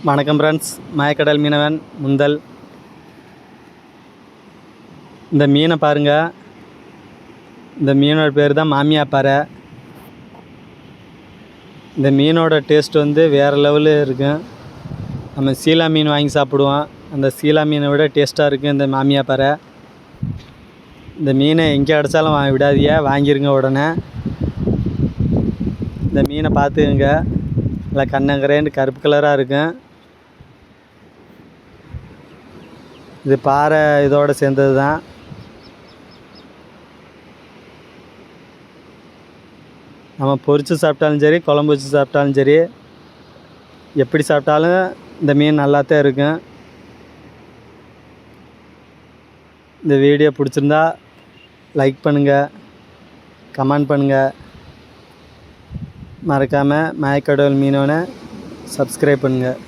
வணக்கம் ஃப்ரெண்ட்ஸ், மாயக்கடல் மீனவன் முந்தல். இந்த மீனை பாருங்கள். இந்த மீனோட பேர் தான் மாமியாப்பாறை. இந்த மீனோட டேஸ்ட் வேறு லெவலில் இருக்கும். நம்ம சீலா மீன் வாங்கி சாப்பிடுவோம். அந்த சீலா மீனை விட டேஸ்ட்டாக இருக்கும் இந்த மாமியாப்பாறை. இந்த மீனை எங்கே கிடச்சாலும் விடாதீங்க, வாங்கிருங்க உடனே. இந்த மீனை பார்த்துக்குங்க, நல்லா கண்ணங்கரேன்னு கருப்பு கலராக இருக்கும். இது பாறை இதோடு சேர்ந்தது தான். நம்ம பொரித்து சாப்பிட்டாலும் சரி, குழம்பு வச்சு சாப்பிட்டாலும் சரி, எப்படி சாப்பிட்டாலும் இந்த மீன் நல்லாத்தான் இருக்கும். இந்த வீடியோ பிடிச்சிருந்தா லைக் பண்ணுங்கள், கமெண்ட் பண்ணுங்கள். மறக்காமல் மாயக்கடல் மீனவனை சப்ஸ்கிரைப் பண்ணுங்கள்.